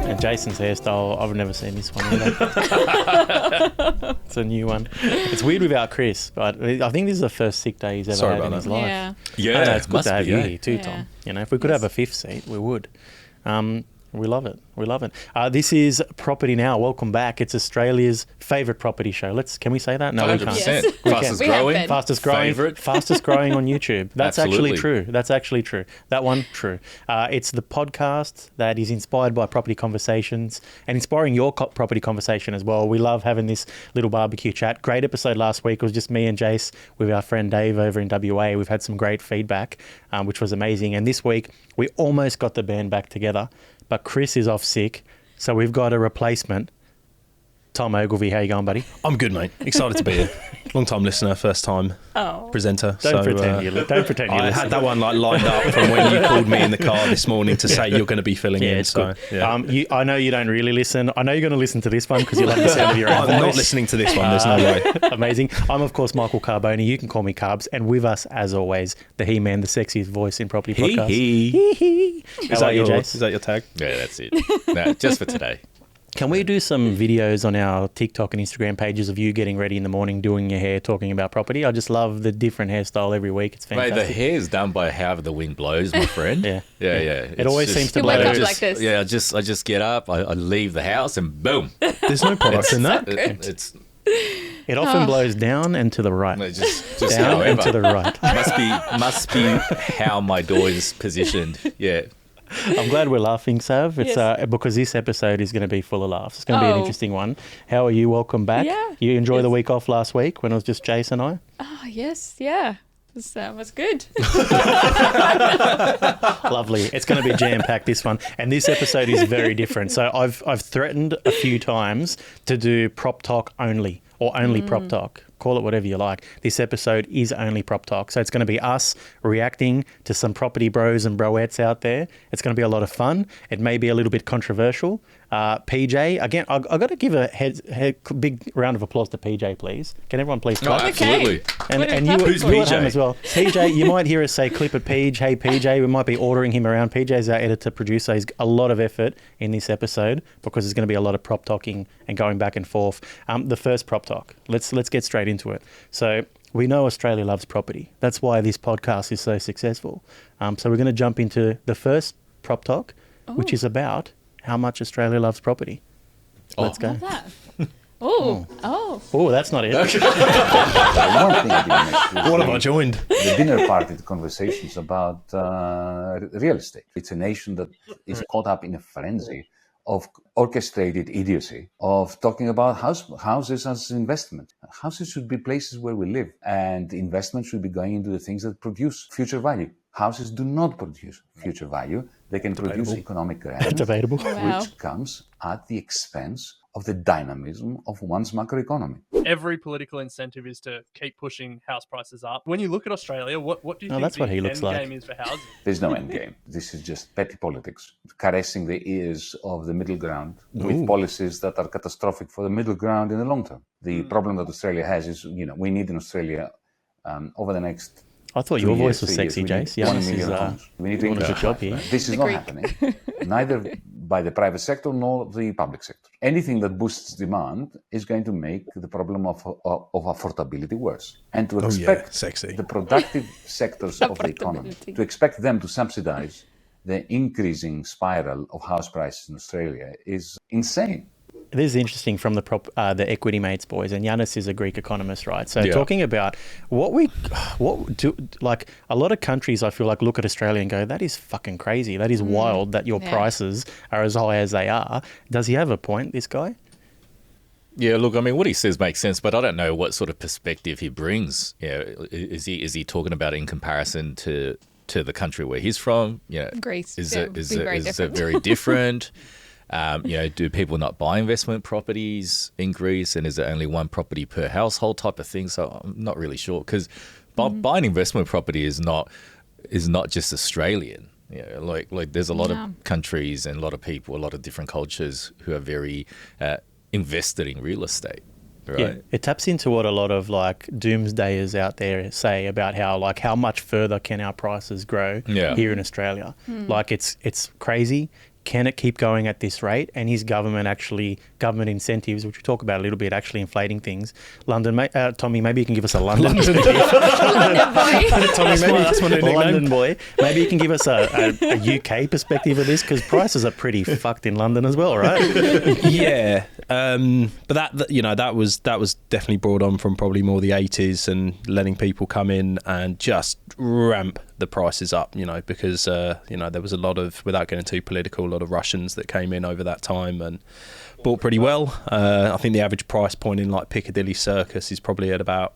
And Jason's hairstyle, I've never seen this one either. It's a new one. It's weird without Chris, but I think this is the first sick day he's ever had in his life. Yeah, I know, it's good must to have be, you yeah. here too, Tom. You know, if we could have a fifth seat, we would. We love it. We love it. This is Property Now. Welcome back. It's Australia's favourite property show. Can we say that? No, 100%. we can't. Yes. Fastest We have growing. been. Fastest growing, Favourite. fastest growing on YouTube. That's actually Absolutely. true. That's actually true. That one, true. It's the podcast that is inspired by property conversations and inspiring your property conversation as well. We love having this little barbecue chat. Great episode last week. It was just me and Jace with our friend Dave over in WA. We've had some great feedback, which was amazing. And this week, we almost got the band back together, but Chris is off sick, so we've got a replacement. Tom Ogilvie, how you going, buddy? I'm good, mate. Excited to be here. Long time listener, first time presenter. Don't pretend you I had that one lined up from when you called me in the car this morning to say you're going to be filling in. It's So, good. yeah. I know you don't really listen. I know you're going to listen to this one because you love the sound of your own I'm voice. not listening to this one. There's no way. Amazing. I'm, of course, Michael Carboni. You can call me Carbs. And with us, as always, the He-Man, the sexiest voice in property podcast. Hee. How are you, Is Jace? that your tag? Yeah, that's it. No, just for today. Can we do some videos on our TikTok and Instagram pages of you getting ready in the morning, doing your hair, talking about property? I just love the different hairstyle every week. It's Mate, fantastic. the hair's done by however the wind blows, my friend. Yeah. Yeah. It always seems to You blow. wake up just- like this. Yeah, I just get up, I leave the house, and boom. There's no product in that. It's It often blows down and to the right. just Down and to the right. must be how my door is positioned. Yeah. I'm glad we're laughing, Sav. It's Yes. Because this episode is going to be full of laughs. It's going to be an Oh. interesting one. How are you? Welcome back. Yeah. You enjoy the Yes. week off last week when it was just Jace and I? Oh, yes, yeah. This was good. Lovely. It's going to be jam-packed, this one. And this episode is very different. So I've threatened a few times to do PropTok only or only PropTok. Call it whatever you like. This episode is only PropTok. So it's going to be us reacting to some property bros and broettes out there. It's going to be a lot of fun. It may be a little bit controversial. PJ, again, I've got to give a big round of applause to PJ, please. Can everyone please Oh, clap? absolutely. And you, Who's you at PJ? home as well. PJ, you might hear us say clip at Page. Hey, PJ, we might be ordering him around. PJ's our editor-producer. He's a lot of effort in this episode because there's going to be a lot of prop talking and going back and forth. The first prop talk. Let's get straight into it. So we know Australia loves property. That's why this podcast is so successful. So we're going to jump into the first prop talk, which is about how much Australia loves property. Let's go. Love that. Oh. Oh, that's not it. One thing I didn't mention What have I joined? the dinner party conversations about real estate. It's a nation that is caught up in a frenzy of orchestrated idiocy of talking about houses as investment. Houses should be places where we live, and investment should be going into the things that produce future value. Houses do not produce future value. They can produce economic growth, Debatable. Wow. which comes at the expense of the dynamism of one's macroeconomy. Every political incentive is to keep pushing house prices up. When you look at Australia, what do you think that's the what he end looks like. game is for housing? There's no end game. This is just petty politics, caressing the ears of the middle ground with policies that are catastrophic for the middle ground in the long term. The problem that Australia has is, we need in Australia over the next I thought 2 your years, voice was 3 years, sexy, we need Jace. Yeah, 1 this million is, homes. We need to doing a good increase job that. here. This is The not Greek. happening, neither by the private sector nor the public sector. Anything that boosts demand is going to make the problem of affordability worse. And to expect sexy. the productive sectors of the economy, Affordability. to expect them to subsidize the increasing spiral of house prices in Australia is insane. This is interesting from the Equity Mates boys, and Yanis is a Greek economist, right? So Yeah. talking about like a lot of countries, I feel like look at Australia and go, that is fucking crazy. That is wild that your prices are as high as they are. Does he have a point, this guy? Yeah, look, I mean, what he says makes sense, but I don't know what sort of perspective he brings. Is he talking about it in comparison to the country where he's from? Greece. Is Yeah, it would be very is it different. very different? Do people not buy investment properties in Greece, and is it only one property per household type of thing? So I'm not really sure, because buying investment property is not just Australian. Like there's a lot of countries and a lot of people, a lot of different cultures who are very invested in real estate. right? Yeah, it taps into what a lot of like doomsdayers out there say about how much further can our prices grow here in Australia. Like it's crazy. Can it keep going at this rate? And is government incentives, which we talk about a little bit, actually inflating things? London, Tommy, maybe you can give us a London. London boy. Tommy, that's my new nickname. London boy. Maybe you can give us a UK perspective of this, because prices are pretty fucked in London as well, right? Yeah, but that was definitely brought on from probably more the 80s and letting people come in and just ramp the prices up, because there was a lot of, without getting too political, a lot of Russians that came in over that time and bought pretty well. I think the average price point in like Piccadilly Circus is probably at about,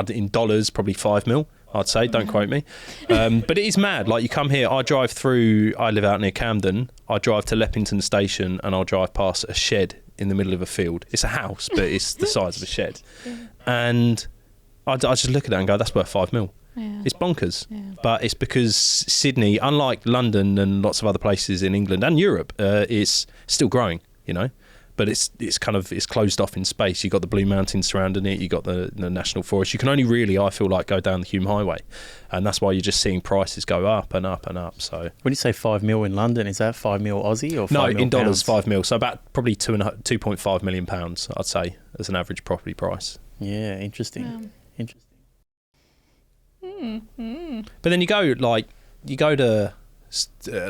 in dollars, probably 5 mil. I'd say, don't quote me. But it is mad. Like, you come here, I live out near Camden, I drive to Leppington Station and I'll drive past a shed in the middle of a field. It's a house, but it's the size of a shed. And I just look at it and go, that's worth 5 mil. Yeah. It's bonkers. Yeah. But it's because Sydney, unlike London and lots of other places in England and Europe, is still growing, but it's closed off in space. You've got the Blue Mountains surrounding it, you've got the National Forest. You can only really, I feel like, go down the Hume Highway, and that's why you're just seeing prices go up and up and up. So when you say 5 mil in London, is that 5 mil Aussie or 5 no, mil in dollars, pounds? 5 mil. So about probably 2.5 million pounds, I'd say, as an average property price. Yeah, interesting. Interesting. But then you go to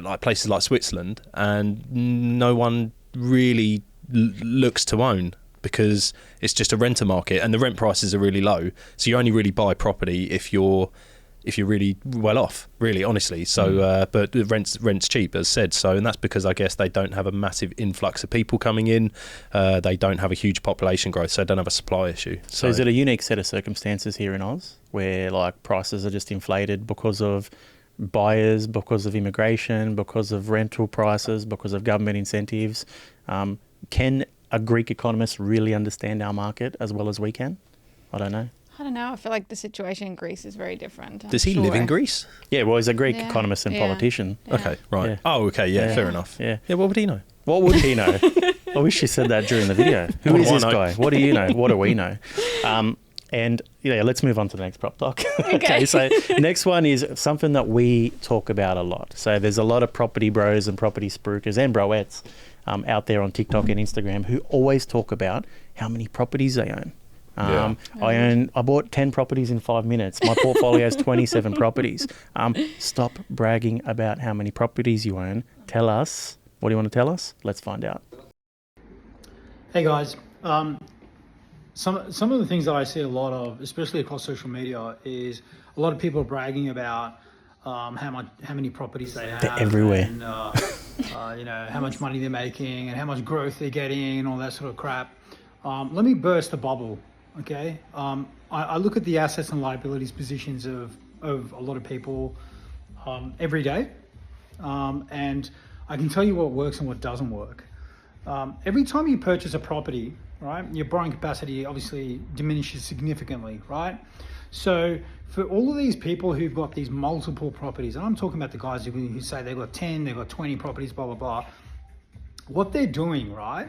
like places like Switzerland, and no one really looks to own, because it's just a renter market and the rent prices are really low. So you only really buy property if you're really well off, really, honestly. So but the rent's cheap, as said. So, and that's because I guess they don't have a massive influx of people coming in. They don't have a huge population growth, so they don't have a supply issue. So is it a unique set of circumstances here in Oz where like prices are just inflated because of buyers, because of immigration, because of rental prices, because of government incentives? Can a Greek economist really understand our market as well as we can? I don't know. I don't know. I feel like the situation in Greece is very different. Does he live in Greece? Yeah, well, he's a Greek economist and politician. Yeah. Okay, right. Yeah. Oh, okay, yeah, fair enough. Yeah. What would he know? What would he know? I wish you said that during the video. Who What is do I this know? guy? What do you know? What do we know? And let's move on to the next prop talk. Okay, so next one is something that we talk about a lot. So there's a lot of property bros and property spruikers and broettes out there on TikTok and Instagram who always talk about how many properties they own. I bought 10 properties in 5 minutes. My portfolio has 27 properties. Stop bragging about how many properties you own. Tell us. What do you want to tell us? Let's find out. Hey guys, some of the things that I see a lot of, especially across social media, is a lot of people bragging about how many properties they have. They're everywhere. And, how much money they're making and how much growth they're getting and all that sort of crap. Let me burst the bubble, okay? I look at the assets and liabilities positions of a lot of people every day, and I can tell you what works and what doesn't work. Every time you purchase a property, right, your borrowing capacity obviously diminishes significantly, right? So for all of these people who've got these multiple properties, and I'm talking about the guys who say they've got 10, they've got 20 properties, blah, blah, blah. What they're doing, right,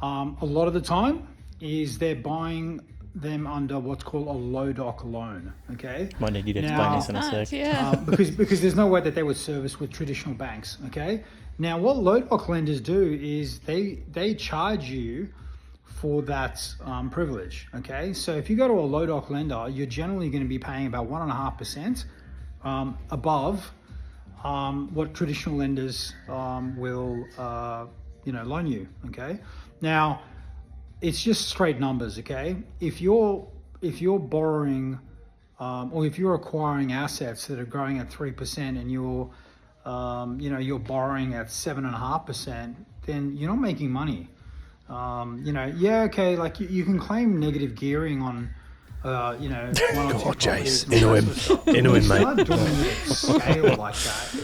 a lot of the time is they're buying them under what's called a low doc loan, okay? Might need you to explain this in a sec. Yeah. Because there's no way that they would service with traditional banks, okay? Now, what low doc lenders do is they charge you for that privilege, okay? So if you go to a low doc lender, you're generally going to be paying about 1.5% above what traditional lenders will loan you, okay? Now, it's just straight numbers, okay? If you're borrowing or if you're acquiring assets that are growing at 3% and you're borrowing at 7.5%, then you're not making money. Okay, like you can claim negative gearing on, one or two properties. Into him, mate. Start doing it at scale like that.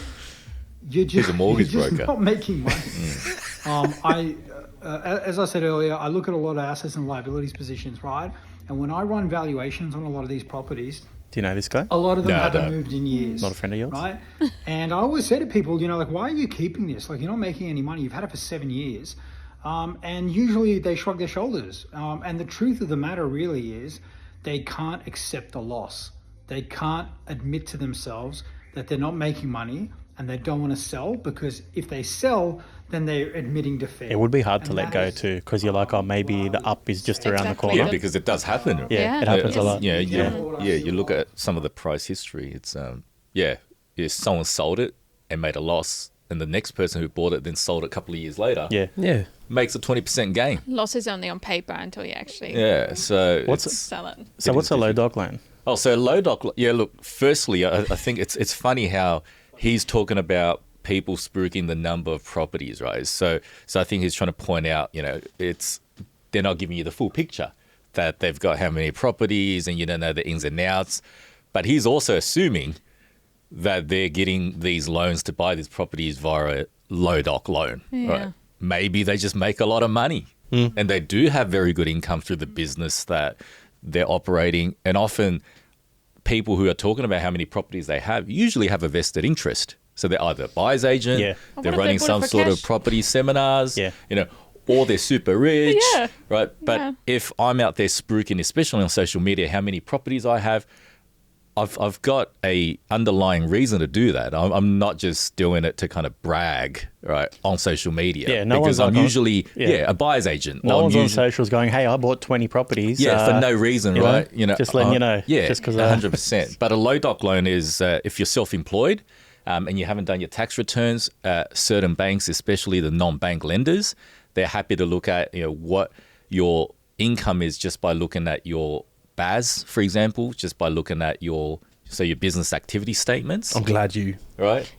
He's a mortgage you're just broker. not making money. As I said earlier, I look at a lot of assets and liabilities positions, right? And when I run valuations on a lot of these properties, Do you know this guy? a lot of them No, I haven't don't. moved in years. Not a friend of yours? Right? And I always say to people, why are you keeping this? Like, you're not making any money. You've had it for 7 years. And usually they shrug their shoulders. And the truth of the matter really is they can't accept a loss. They can't admit to themselves that they're not making money and they don't want to sell, because if they sell, then they're admitting defeat. It would be hard to And let that go is- too, because you're like, oh, maybe the up is just around the Exactly. corner. Yeah, because it does happen. Yeah, it happens a lot. Yeah, you look at some of the price history. It's if someone sold it and made a loss, and the next person who bought it then sold it a couple of years later, Yeah. makes a 20% gain. Loss is only on paper until you actually Yeah, so sell it. So what's a low doc loan? Oh, so low doc. Yeah, look. Firstly, I think it's funny how he's talking about people spruiking the number of properties, right? So I think he's trying to point out, they're not giving you the full picture, that they've got how many properties and you don't know the ins and outs. But he's also assuming that they're getting these loans to buy these properties via a low doc loan, right? Maybe they just make a lot of money and they do have very good income through the business that they're operating. And often people who are talking about how many properties they have usually have a vested interest. So they're either a buyer's agent, Yeah. Or they're what if they running bought it some for sort of cash? property seminars, Yeah. Or they're super rich, Yeah. right? But Yeah. if I'm out there spruiking, especially on social media, how many properties I have, I've got a underlying reason to do that. I'm not just doing it to kind of brag, right, on social media. Yeah, no because one's I'm like on- usually yeah. a buyer's agent. No I'm one's on usually- socials going, hey, I bought 20 properties. for no reason, you know, right? just letting you know. Yeah, Just 'cause, 100%. But a low doc loan is if you're self-employed and you haven't done your tax returns, certain banks, especially the non-bank lenders, they're happy to look at what your income is just by looking at your BAS, for example, just by looking at your business activity statements. I'm glad you. Right?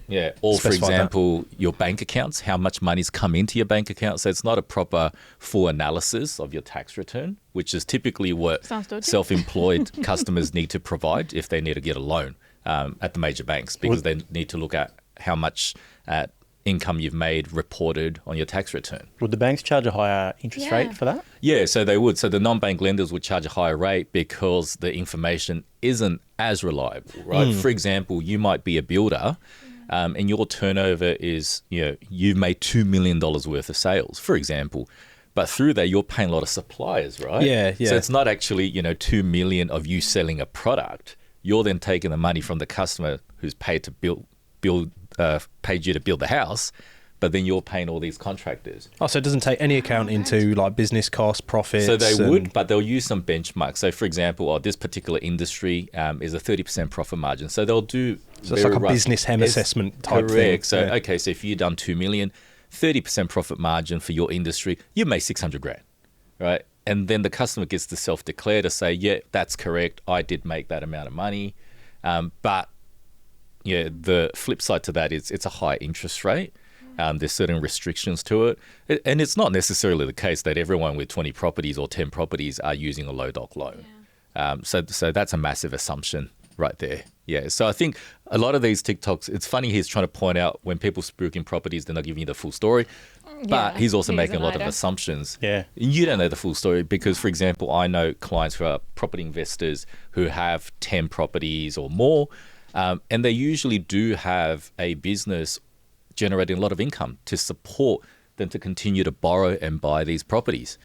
Yeah. Or, for Specify that. example, your bank accounts, how much money's come into your bank account. So it's not a proper full analysis of your tax return, which is typically what Sounds dodgy. self-employed customers need to provide if they need to get a loan at the major banks, because they need to look at how much income you've made reported on your tax return. Would the banks charge a higher interest Yeah. rate for that? Yeah, so they would. So the non-bank lenders would charge a higher rate because the information isn't as reliable, right? For example, you might be a builder and your turnover is, you've made $2 million worth of sales, for example. But through that, you're paying a lot of suppliers, right? Yeah. So it's not actually, $2 million of you selling a product. You're then taking the money from the customer who's paid to paid you to build the house, but then you're paying all these contractors. Oh, so it doesn't take any account into like business costs, profits. So they and- would, but they'll use some benchmarks. So, for example, this particular industry is a 30% profit margin. So they'll do. So it's like a business hem assessment type thing. Correct. So, Yeah. okay, so if you've done 2 million, 30% profit margin for your industry, you made 600 grand, right? And then the customer gets to self-declare to say, yeah, that's correct. I did make that amount of money. But yeah, the flip side to that is it's a high interest rate. There's certain restrictions to it. And it's not necessarily the case that everyone with 20 properties or 10 properties are using a low doc loan. So that's a massive assumption right there. Yeah. So I think a lot of these TikToks, it's funny he's trying to point out when people spruiking properties, they're not giving you the full story. But Yeah, he's also he's making a an lot of lighter. assumptions. Yeah. You don't know the full story because, for example, I know clients who are property investors who have 10 properties or more, and they usually do have a business generating a lot of income to support them to continue to borrow and buy these properties,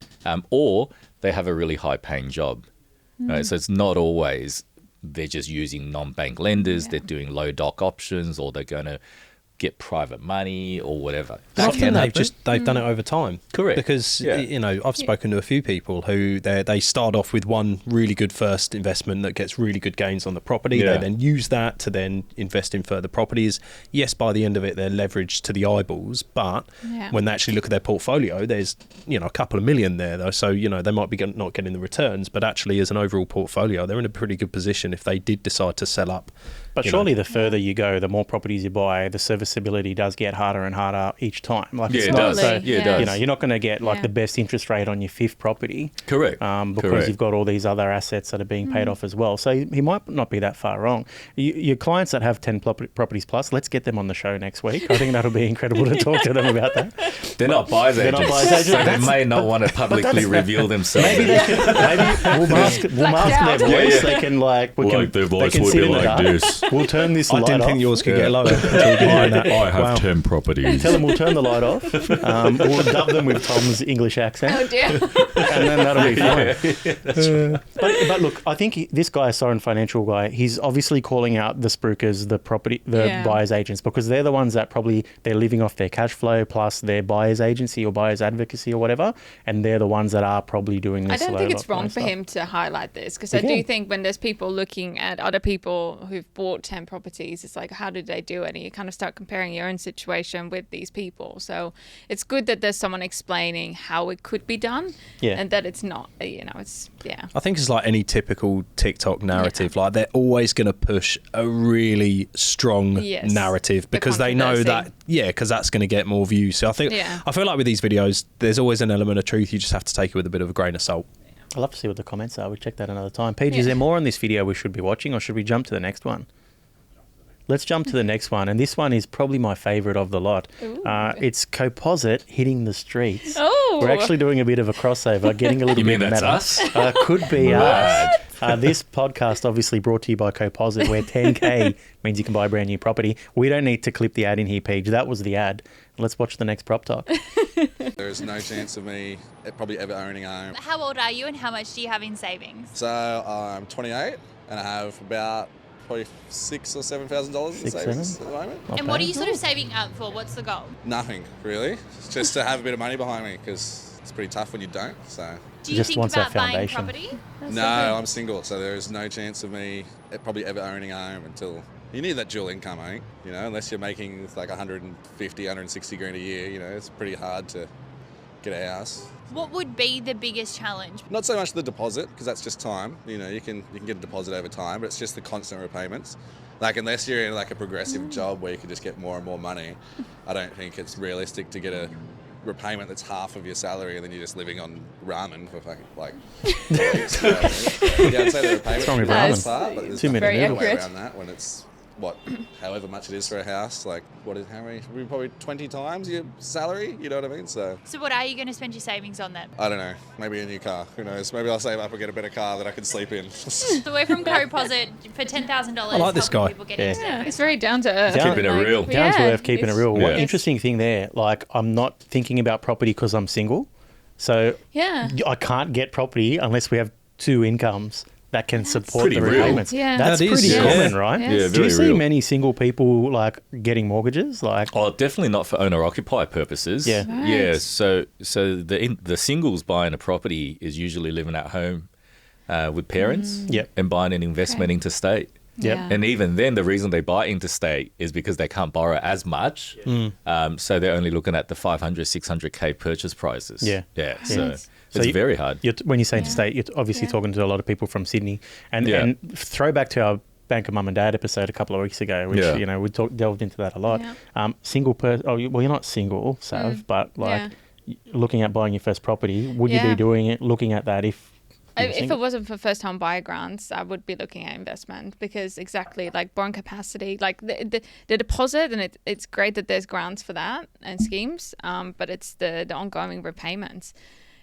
or they have a really high-paying job. Right? So it's not always they're just using non-bank lenders, they're doing low doc options, or they're going to get private money or whatever. That Often can they've happen. they've done it over time. Correct. Because Yeah. I've spoken to a few people who they start off with one really good first investment that gets really good gains on the property. Yeah. They then use that to then invest in further properties. Yes, by the end of it they're leveraged to the eyeballs, but Yeah. when they actually look at their portfolio, there's a couple of million there though. So they might be not getting the returns, but actually as an overall portfolio, they're in a pretty good position if they did decide to sell up. But surely the further you go, the more properties you buy, the serviceability does get harder and harder each time. Like Yeah, it's it not does. so, Yeah, it does. you're not going to get like Yeah. the best interest rate on your fifth property. Correct. Because Correct. you've got all these other assets that are being paid off as well. So he might not be that far wrong. Your clients that have 10 properties plus, let's get them on the show next week. I think that'll be incredible to talk to them about that. They're not buyers They're not agents, buyers agents. so they may not want to publicly reveal themselves. Maybe we'll mask their Blacked voice. out. They can their voice they can would sit be in the like dark. this. We'll turn this I light didn't off. think yours could get lower until you behind that. I have Wow. 10 properties. Tell them we'll turn the light off. We'll dub them with Tom's English accent, Oh dear. and then that'll be fine. But look, I think this guy, Soren Financial guy, he's obviously calling out the spruikers, the buyers agents, because they're the ones that probably they're living off their cash flow plus their buyers agency or buyers advocacy or whatever, and they're the ones that are probably doing this. I don't think it's wrong for him to highlight this, because I do think when there's people looking at other people who've bought 10 properties, it's like, how did they do it? And you kind of start comparing your own situation with these people. So it's good that there's someone explaining how it could be done, and that it's not, it's, I think it's like any typical TikTok narrative. Like they're always going to push a really strong narrative because they know that, because that's going to get more views. So I feel like with these videos, there's always an element of truth. You just have to take it with a bit of a grain of salt. I'd love to see what the comments are. We'll check that another time. Paige, is there more on this video we should be watching, or should we jump to the next one? Let's jump to the next one. And this one is probably my favourite of the lot. It's Composite hitting the streets. Oh. We're actually doing a bit of a crossover, getting a little bit mean that's meta. us? Could be us. This podcast obviously brought to you by Composite, where 10K means you can buy a brand new property. We don't need to clip the ad in here, Paige. That was the ad. Let's watch the next prop talk. There's no chance of me probably ever owning a home. How old are you and how much do you have in savings? So I'm 28 and I have about probably $6,000 or $7,000 in savings at the moment. And what are you sort of saving up for? What's the goal? Nothing really, it's just to have a bit of money behind me because it's pretty tough when you don't. So do you Just think wants that about buying foundation. property? no, I'm single, so there is no chance of me probably ever owning a home until. You need that dual income, I think, unless you're making like 150, 160 grand a year, it's pretty hard to get a house. What would be the biggest challenge? Not so much the deposit, because that's just time. You can get a deposit over time, but it's just the constant repayments. Like, unless you're in like a progressive job where you can just get more and more money, I don't think it's realistic to get a repayment that's half of your salary and then you're just living on ramen for fucking like 4 weeks. I'd say the repayment wrong with is the ramen? hard part, but there's Too many Very noodles. way accurate. around that when it's however much it is for a house, like how many, probably 20 times your salary, you know what I mean? So what are you going to spend your savings on then? I don't know, maybe a new car, who knows, maybe I'll save up and get a better car that I can sleep in. So we're from Co-Posit for $10,000. I like this guy. People get Yeah. into their It's very down to earth. Keeping it real. Down to earth, keeping it real. One Yeah. interesting thing there, like I'm not thinking about property because I'm single. So I can't get property unless we have two incomes that can support pretty the real. repayments. Yeah. That's That is, pretty yeah. common, right? Yeah. Yeah, Do you very see real. many single people like getting mortgages? Like, Oh, definitely not for owner-occupier purposes. Yeah. Right. Yeah. So the singles buying a property is usually living at home with parents Yep. and buying an investment interstate. Yep. Yeah. And even then, the reason they buy interstate is because they can't borrow as much. So they're only looking at the 500, 600K purchase prices. Yeah. Yeah. So Yes. it's very hard. when you say interstate, you're obviously talking to a lot of people from Sydney. And, Yeah. and throw back to our Bank of Mum and Dad episode a couple of weeks ago, which, Yeah. we delved into that a lot. Yeah. Single person, well, you're not single, Sav, but like looking at buying your first property, would you Yeah. be doing it, looking at that if you were If single? it wasn't for first home buyer grants, I would be looking at investment, because exactly like borrowing capacity, like the deposit, and it's great that there's grants for that and schemes, but it's the ongoing repayments.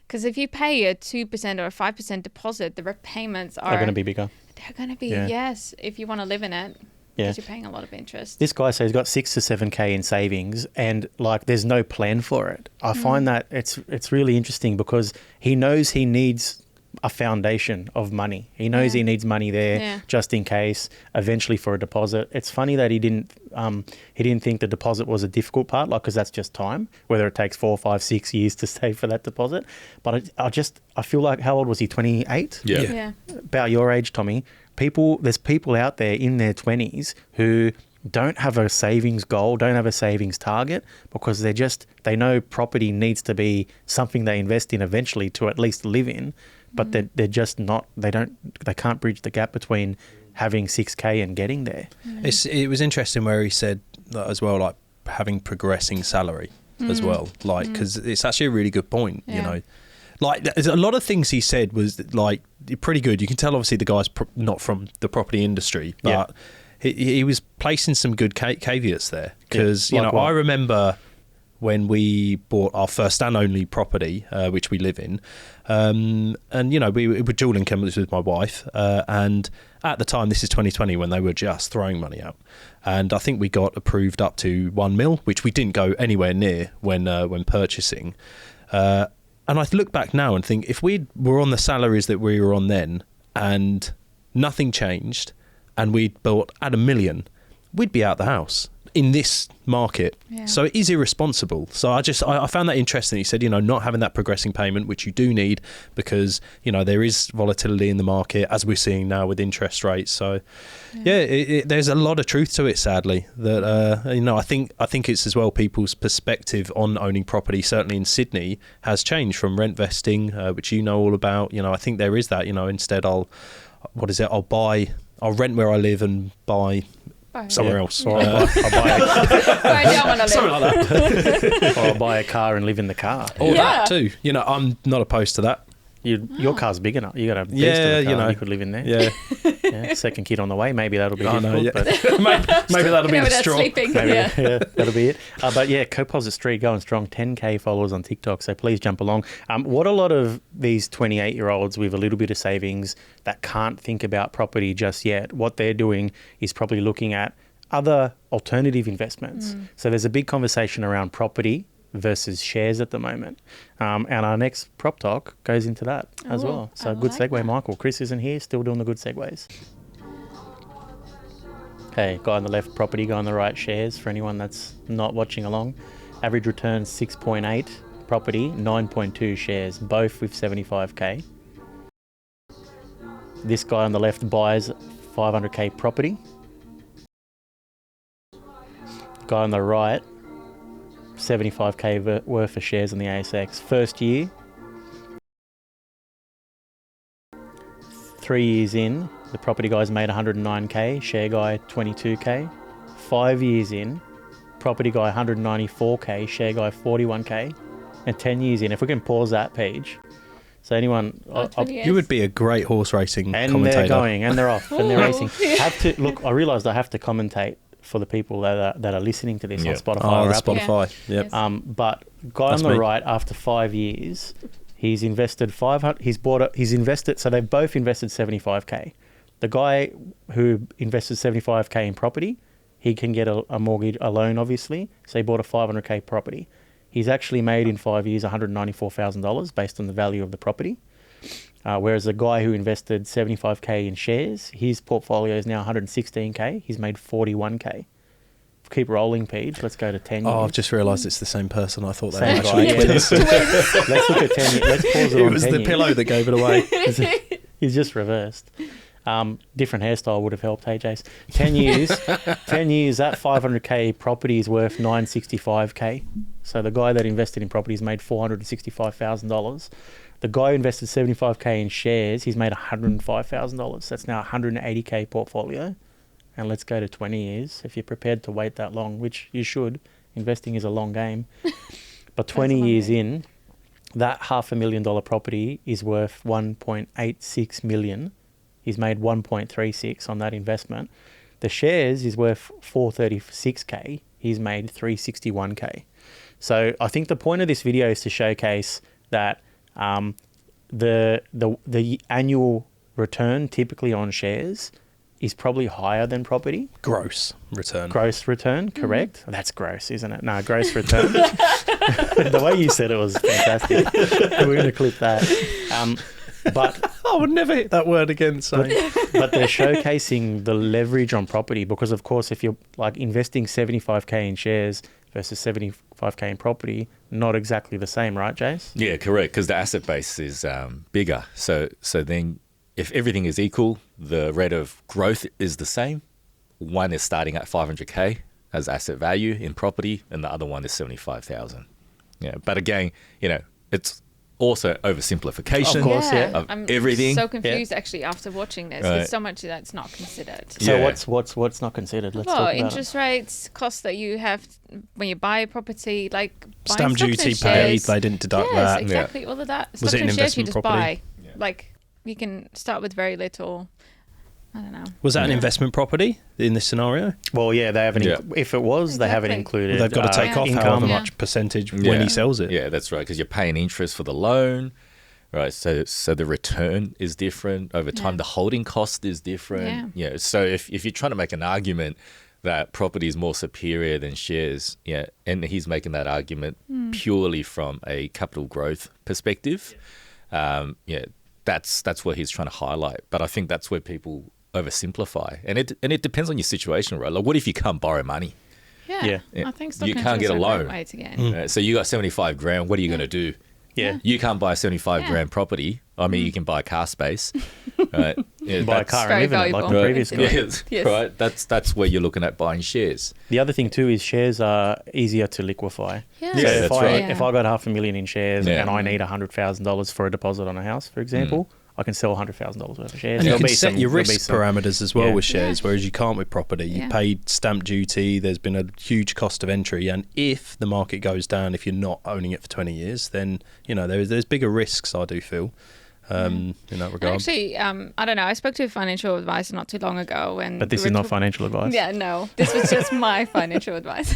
Because if you pay a 2% or a 5% deposit, the repayments They're going to be bigger. They're going to be, Yeah. yes, if you want to live in it, Yeah. because you're paying a lot of interest. This guy says he's got 6 to 7K in savings, and like there's no plan for it. I find that it's really interesting because he knows he needs a foundation of money. He knows he needs money there just in case, eventually for a deposit. It's funny that he didn't think the deposit was a difficult part, like, because that's just time, whether it takes 4, 5, 6 years to save for that deposit. But I feel like, how old was he? 28? Yeah. About your age, Tommy. There's people out there in their 20s who don't have a savings goal, don't have a savings target, because they know property needs to be something they invest in eventually to at least live in, but they're just not, they can't bridge the gap between having 6K and getting there. It was interesting where he said that as well, like having progressing salary as well, like, because it's actually a really good point, you know. Like, there's a lot of things he said was like pretty good. You can tell obviously the guy's not from the property industry, but he was placing some good caveats there, because Like you know, what? I remember when we bought our first and only property, which we live in. And, we were dual income with my wife. And at the time, this is 2020, when they were just throwing money out. And I think we got approved up to 1 mil, which we didn't go anywhere near when purchasing. And I look back now and think, if we were on the salaries that we were on then and nothing changed and we'd bought at $1 million, we'd be out the house in this market. Yeah. So it is irresponsible. So I found that interesting. He said, not having that progressing payment, which you do need because, there is volatility in the market, as we're seeing now with interest rates. So there's a lot of truth to it, sadly, that, I think it's as well people's perspective on owning property, certainly in Sydney, has changed from rent vesting, which all about. I think there is that, instead I'll rent where I live and buy somewhere else. Or I'll buy something like that. or I'll buy a car and live in the car. Or that too. I'm not opposed to that. Your car's big enough. You got a beast of a car. You could live in there. Yeah. Second kid on the way. Maybe that'll be difficult. No, yeah. But maybe that'll be the straw. Sleeping. Maybe, that'll be it. But Coposit Street going strong. 10K followers on TikTok. So please jump along. What a lot of these 28-year-olds with a little bit of savings that can't think about property just yet, what they're doing is probably looking at other alternative investments. So there's a big conversation around property versus shares at the moment. And our next Prop Talk goes into that as well. So good segue, that. Michael. Chris isn't here, still doing the good segues. Okay, guy on the left, property, guy on the right, shares, for anyone that's not watching along. Average return 6.8, property 9.2, shares, both with 75K. This guy on the left buys 500K property. Guy on the right, 75K worth of shares on the ASX. First year, 3 years in, the property guy's made 109K, share guy 22K. 5 years in, property guy 194K, share guy 41K. And 10 years in, if we can pause that page. So anyone, you would be a great horse racing and commentator. And they're going, and they're off, and they're racing. I realised I have to commentate for the people that are listening to this on Spotify. Oh, the Spotify. Yep. But guy That's on the right, after 5 years, he's invested 500. He's invested. So they've both invested 75K. The guy who invested 75K in property, he can get a mortgage, a loan, obviously. So he bought a 500K property. He's actually made in 5 years $194,000 based on the value of the property. Whereas the guy who invested 75K in shares, his portfolio is now 116K. He's made 41K. Keep rolling, Page. Let's go to 10 years. Oh, I've just realised it's the same person. I thought they same were actually twins. Let's look at 10 years. Let's pause it on 10 years. It was the pillow that gave it away. He's just reversed. Different hairstyle would have helped, hey, Jace. 10 years, that 500K property is worth 965K. So the guy that invested in property has made $465,000. The guy who invested 75K in shares, he's made $105,000. That's now a 180K portfolio. And let's go to 20 years. If you're prepared to wait that long, which you should, investing is a long game. But 20 years in, that $500,000 property is worth 1.86 million. He's made 1.36 on that investment. The shares is worth 436K. He's made 361K. So I think the point of this video is to showcase that the annual return typically on shares is probably higher than property. Gross return, correct? That's gross, isn't it? No, gross return. The way you said it was fantastic. We're going to clip that. But I would never hit that word again. So, but they're showcasing the leverage on property because, of course, if you're like investing 75K in shares versus 75K in property, not exactly the same, right, Jace? Yeah, correct. Because the asset base is bigger. So then, if everything is equal, the rate of growth is the same. One is starting at 500K as asset value in property, and the other one is 75,000. Yeah, but again, it's also oversimplification of course, I'm everything. So confused actually after watching this. There's so much that's not considered. So what's not considered? Let's talk about interest rates, costs that you have when you buy a property, like stamp duty paid. They didn't deduct that. Exactly, all of that. Was it an investment shares you investment just property? buy. Like you can start with very little. I don't know. Was that an investment property in this scenario? Well, yeah, they haven't. Yeah. If it was, they haven't Exactly. included. They've got to take off income. however Yeah. much percentage Yeah. when he sells it. Yeah, that's right, because you're paying interest for the loan, right? So the return is different over time. Yeah. The holding cost is different. Yeah. So if you're trying to make an argument that property is more superior than shares, yeah, and he's making that argument purely from a capital growth perspective, yeah, that's what he's trying to highlight. But I think that's where people oversimplify, and it depends on your situation, right? Like, what if you can't borrow money? Yeah. Yeah. I think stock You and can't shares get a are loan. great way to get in. So you got 75 grand. What are you going to do? Yeah. You can't buy a 75 grand property. I mean, you can buy a car space. Right? Yeah, Buy a that's- car very and live in it, like valuable. the previous guy. Yes, Yes. right. That's where you're looking at buying shares. The other thing too is shares are easier to liquefy. Yeah. So Yeah, if that's I right. if I got $500,000 in shares Yeah. and I need $100,000 for a deposit on a house, for example, I can sell $100,000 worth of shares. And you There'll can be set some- your there'll be risk some- parameters as well Yeah. with shares, whereas you can't with property. You Yeah. paid stamp duty. There's been a huge cost of entry, and if the market goes down, if you're not owning it for 20 years, then there's bigger risks. I do feel in that regard. Actually, I don't know. I spoke to a financial advisor not too long ago, and But this we is were not talk- financial advice. Yeah, no, this was just my financial advice.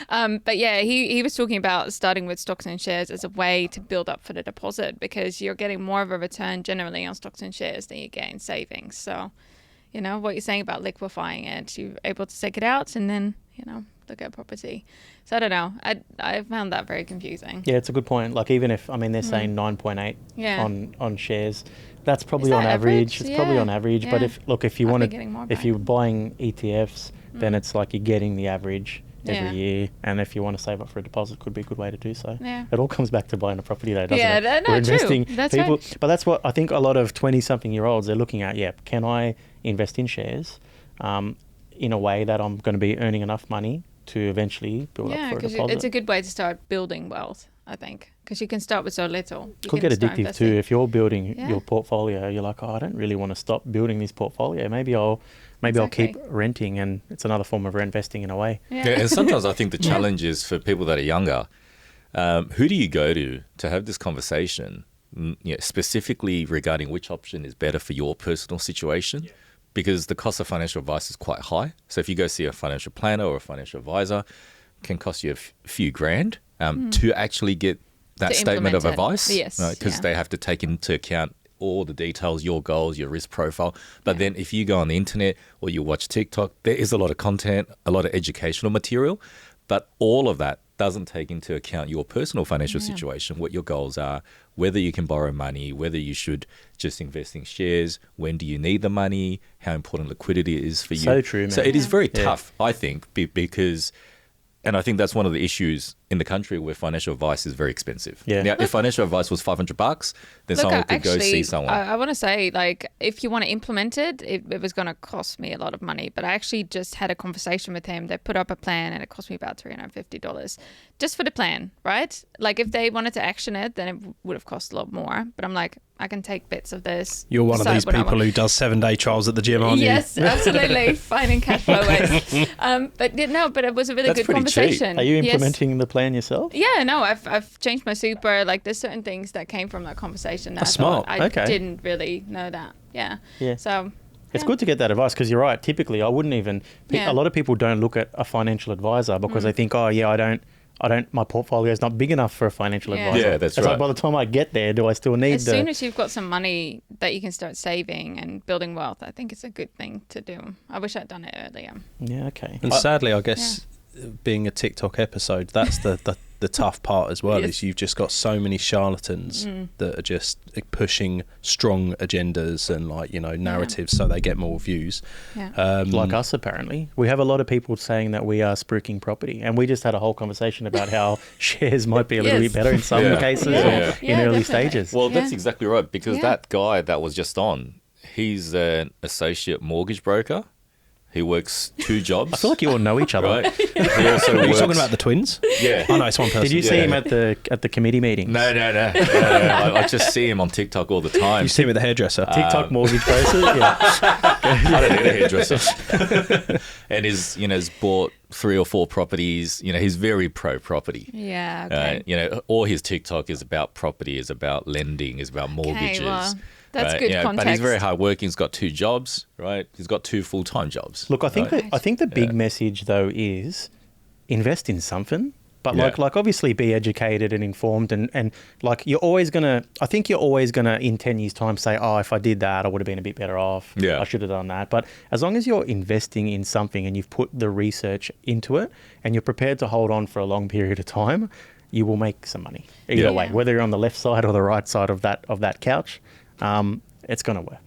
But yeah, he was talking about starting with stocks and shares as a way to build up for the deposit, because you're getting more of a return generally on stocks and shares than you get in savings. So, what you're saying about liquefying it, you're able to take it out and then, look at property. So I don't know. I found that very confusing. Yeah, it's a good point. Like even if they're saying 9.8 Yeah. on shares, that's probably Is on that average. average? It's probably Yeah. on average. But Yeah. if you I've been wanted, getting more if back. you're buying ETFs, then it's like you're getting the average every Yeah. year. And if you want to save up for a deposit, could be a good way to do so. Yeah. It all comes back to buying a property, though, doesn't Yeah, it? no, We're true. investing. That's people, right. But that's what I think a lot of 20-something-year-olds are looking at. Yeah, can I invest in shares in a way that I'm going to be earning enough money to eventually build up Yeah, for a because deposit? it's a good way to start building wealth, I think, because you can start with so little. You Could can get start addictive investing. too if you're building Yeah. your portfolio. You're like, I don't really want to stop building this portfolio. Maybe I'll keep Exactly. renting, and it's another form of investing in a way. Yeah. Yeah, and sometimes I think the challenge is for people that are younger. Who do you go to have this conversation? Specifically regarding which option is better for your personal situation, because the cost of financial advice is quite high. So if you go see a financial planner or a financial advisor, it can cost you a few grand to actually get that To statement of implement it. advice. Yes, Because yeah. they have to take into account all the details, your goals, your risk profile. But then if you go on the internet or you watch TikTok, there is a lot of content, a lot of educational material, but all of that doesn't take into account your personal financial situation, what your goals are, whether you can borrow money, whether you should just invest in shares, when do you need the money, how important liquidity is for you. So true, So man. it is very Yeah. tough, I think, because... And I think that's one of the issues in the country where financial advice is very expensive. Yeah. Now, if financial advice was $500, then someone could go see someone. I want to say, like, if you want to implement it, it was going to cost me a lot of money. But I actually just had a conversation with him. They put up a plan and it cost me about $350 just for the plan, right? Like, if they wanted to action it, then it would have cost a lot more. But I'm like, I can take bits of this. You're one of decide these what I people want. who does 7-day trials at the gym, aren't you? Yes, absolutely. Finding cash flow ways. But it was a really That's good pretty cheap. conversation. Are you Yes. implementing the plan yourself? Yeah, no, I've changed my super. Like, there's certain things that came from that conversation that That's I thought smart. I Okay. didn't really know that. Yeah. Yeah. So It's good to get that advice, because you're right. Typically, I wouldn't even. Yeah. A lot of people don't look at a financial advisor because they think, oh yeah, I don't. My portfolio is not big enough for a financial Yeah. advisor. Yeah, that's It's right. like by the time I get there, do I still need as soon as you've got some money that you can start saving and building wealth, I think it's a good thing to do. I wish I'd done it earlier. Yeah, okay. And sadly, I guess being a TikTok episode, that's the tough part as well. Yes. Is you've just got so many charlatans that are just pushing strong agendas and narratives so they get more views. Yeah. Like us, apparently. We have a lot of people saying that we are spruiking property, and we just had a whole conversation about how shares might be a little Yes. bit better in some Yeah. cases Yeah. or Yeah. in Yeah, early definitely. stages. Well, that's Yeah. exactly right, because Yeah. that guy that was just on, he's an associate mortgage broker. He works 2 jobs. I feel like you all know each other. right? He also Are you works, talking about the twins? Yeah. Oh no, it's one person. Did you see Yeah. him at the committee meetings? No. I just see him on TikTok all the time. You see him at the hairdresser. TikTok mortgage brokers? Yeah. I don't need a hairdresser. And has bought 3 or 4 properties. He's very pro property. Yeah. Okay. All his TikTok is about property, is about lending, is about mortgages. well, That's right? good You know, context. but he's very hardworking. He's got 2 jobs, right? He's got 2 full-time jobs. Look, I think right? I think the big message though is invest in something. But Yeah. like obviously be educated and informed and like you're always gonna in 10 years time say, oh, if I did that I would have been a bit better off. Yeah. I should have done that. But as long as you're investing in something and you've put the research into it and you're prepared to hold on for a long period of time, you will make some money. Either way, whether you're on the left side or the right side of that couch, it's gonna work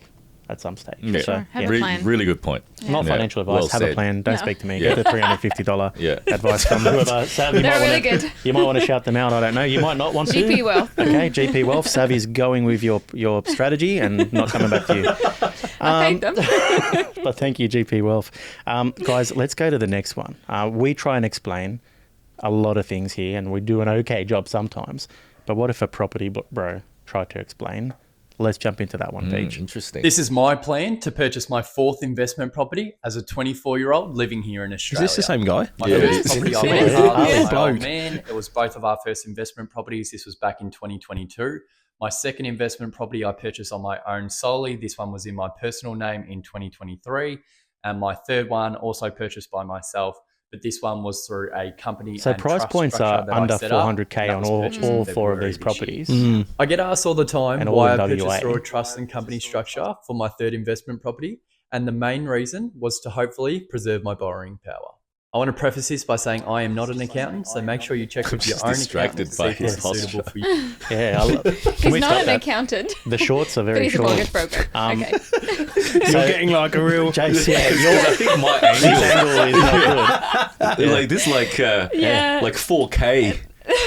at some stage. Yeah. So, Have a plan. Really good point. not Yeah. financial advice. Well have a said. plan. Don't No. speak to me. Yeah. Get the $350 Yeah. advice from whoever. Savvy They're might really wanna, good. You might want to shout them out. I don't know. You might not want to. GP Wealth. Okay, GP Wealth. Savvy's going with your strategy and not coming back to you. I paid them. But thank you, GP Wealth. Guys, let's go to the next one. We try and explain a lot of things here, and we do an okay job sometimes. But what if a property bro tried to explain? Let's jump into that one, Paige. Interesting. This is my plan to purchase my 4th investment property as a 24-year-old living here in Is Australia. this the same guy? My Yeah, first it is. property I It bought is. with my Yeah. old man. It was both of our first investment properties. This was back in 2022. My second investment property I purchased on my own solely. This one was in my personal name in 2023. And my third one also purchased by myself, but this one was through a company. So and price trust points structure are that I under set up, 400K and that on was all purchased in 4 of February these this year. properties. I get asked all the time And all why in I WA. purchased through a trust and company structure for my third investment property. And the main reason was to hopefully preserve my borrowing power. I want to preface this by saying I am not an accountant, so make sure you check with your just own distracted accountant to see by if this his is suitable for you. Yeah, can He's we not stop an that? accountant, The shorts are but very he's a short. mortgage broker. Okay. You're getting like a real. JC, I think my this angle, angle is not good. like this, Yeah. like 4K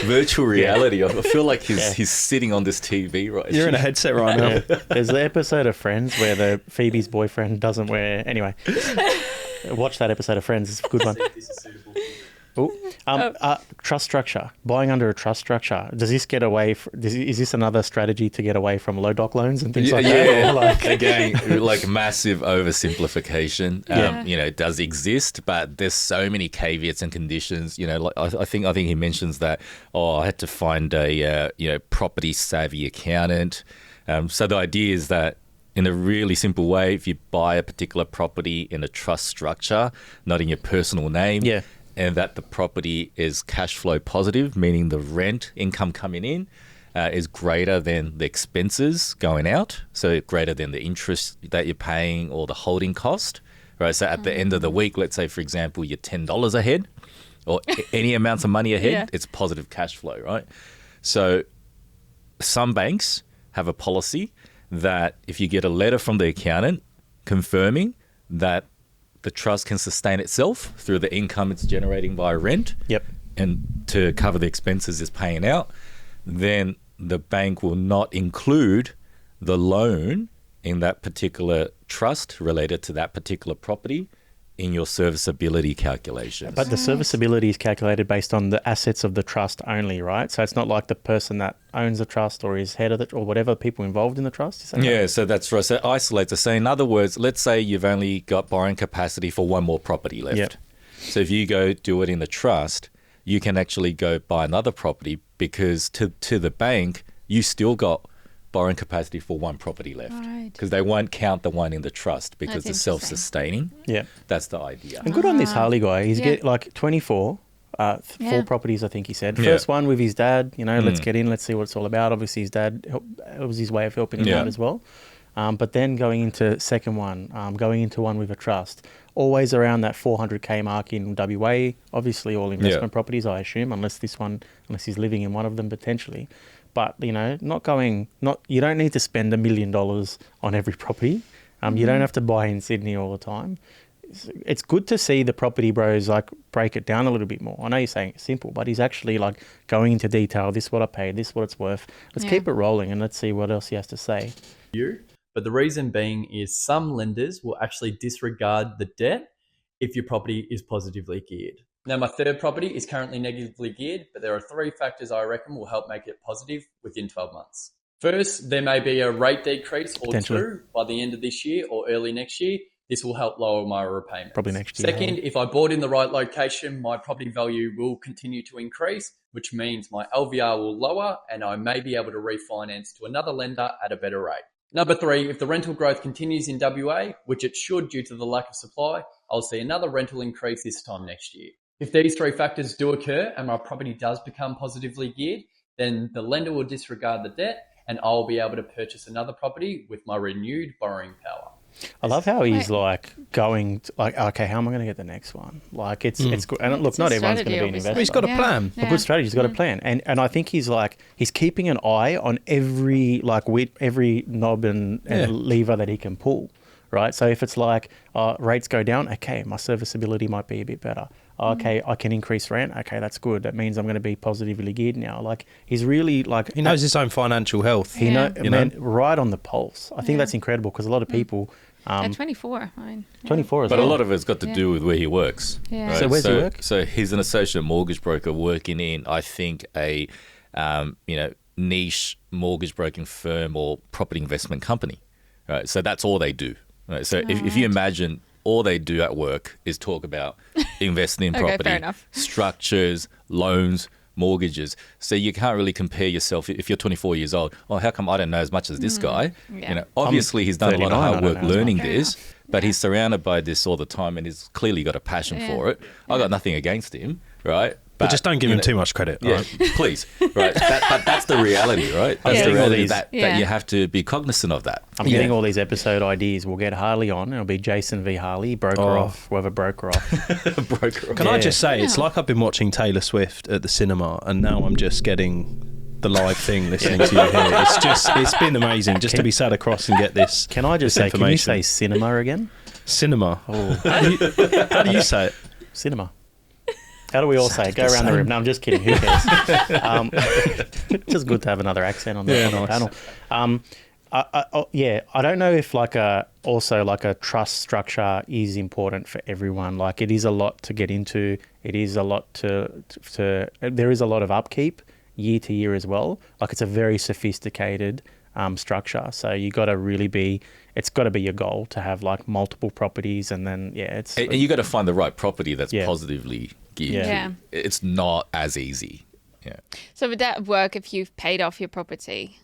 virtual reality. I feel like he's sitting on this TV right. You're in a headset right now. Yeah. There's the episode of Friends where the Phoebe's boyfriend doesn't wear. Anyway, watch that episode of Friends. It's a good one. This is suitable. Trust structure. Buying under a trust structure. Does this get away? Is this another strategy to get away from low doc loans and things like that? Yeah, Or like, again, like massive oversimplification. Yeah. You know, it does exist, but there's so many caveats and conditions. You know, like I think he mentions that. Oh, I had to find a property savvy accountant. So the idea is that, in a really simple way, if you buy a particular property in a trust structure, not in your personal name, Yeah. and that the property is cash flow positive, meaning the rent income coming in is greater than the expenses going out, so greater than the interest that you're paying or the holding cost, right? So at the end of the week, let's say, for example, you're $10 ahead or any amounts of money ahead, Yeah. it's positive cash flow, right? So some banks have a policy that if you get a letter from the accountant confirming that the trust can sustain itself through the income it's generating via rent, Yep. and to cover the expenses it's paying out, then the bank will not include the loan in that particular trust related to that particular property in your serviceability calculations. But the serviceability is calculated based on the assets of the trust only, right? So it's not like the person that owns the trust or is head of it or whatever, people involved in the trust. Is that Yeah, right? so that's right. So it isolates. So in other words, let's say you've only got borrowing capacity for one more property left. Yep. So if you go do it in the trust, you can actually go buy another property because to the bank, you still got borrowing capacity for one property left. Right. Because they won't count the one in the trust because That's it's self-sustaining. Yeah. That's the idea. And good on this Harley guy. He's Yeah. get like 24, Yeah. 4 properties, I think he said. Yeah. First one with his dad, let's get in, let's see what it's all about. Obviously, his dad, it was his way of helping him Yeah. out as well. But then going into second one, going into one with a trust, always around that 400K mark in WA, obviously all investment properties, I assume, unless he's living in one of them potentially. But, you don't need to spend $1 million on every property. You don't have to buy in Sydney all the time. It's good to see the property bros like break it down a little bit more. I know you're saying it's simple, but he's actually like going into detail. This is what I paid. This is what it's worth. Let's keep it rolling and let's see what else he has to say. But the reason being is some lenders will actually disregard the debt if your property is positively geared. Now, my third property is currently negatively geared, but there are 3 factors I reckon will help make it positive within 12 months. First, there may be a rate decrease or Potentially. 2 by the end of this year or early next year. This will help lower my repayments. Probably next year. Second, if I bought in the right location, my property value will continue to increase, which means my LVR will lower and I may be able to refinance to another lender at a better rate. Number 3, if the rental growth continues in WA, which it should due to the lack of supply, I'll see another rental increase this time next year. If these 3 factors do occur and my property does become positively geared, then the lender will disregard the debt and I'll be able to purchase another property with my renewed borrowing power. I love how he's like going to, like, okay, how am I going to get the next one? Like it's good. And look, not everyone's going to be an investor. He's got a plan. A good strategy. He's got a plan. And I think he's keeping an eye on every knob and lever that he can pull, right? So if it's like rates go down, okay, my serviceability might be a bit better. Okay, I can increase rent. Okay, that's good. That means I'm going to be positively geared now. Like he's really like he knows his own financial health. He right on the pulse. I think that's incredible because a lot of people. At 24, I mean, 24 as well. well. But a lot of it's got to do with where he works. Yeah. Right? So where's he work? So he's an associate mortgage broker working in, I think, a niche mortgage broking firm or property investment company. Right. So that's all they do. Right. So if you imagine all they do at work is talk about investing in property, fair enough. structures, loans, mortgages. So you can't really compare yourself if you're 24 years old. Oh, how come I don't know as much as this guy? Yeah. Obviously he's done a lot of 39, hard I don't work know as learning much. this, but he's surrounded by this all the time and he's clearly got a passion for it. I got nothing against him, right? But just don't give him too much credit. Yeah, Right? please. Right. But that's the reality, right? That's the getting all reality these- that you have to be cognizant of that. I'm getting all these episode ideas. We'll get Harley on. It'll be Jason v. Harley, broker off, whoever broker off. Broker. Can I just say, it's like I've been watching Taylor Swift at the cinema, and now I'm just getting the live thing listening to you here. It's been amazing just to be sat across and get this. Can I just say, can you say cinema again? Cinema? Oh, How do you say it? cinema. How do we all say it? Go around the room. No, I'm just kidding. Who cares? It's just good to have another accent on the panel. I don't know if like a trust structure is important for everyone. Like it is a lot to get into. It is a lot to there is a lot of upkeep year to year as well. Like it's a very sophisticated structure. So you got to really it's got to be your goal to have like multiple properties, and then and you got to find the right property that's positively geared. Yeah. It's not as easy. Yeah. So would that work if you've paid off your property?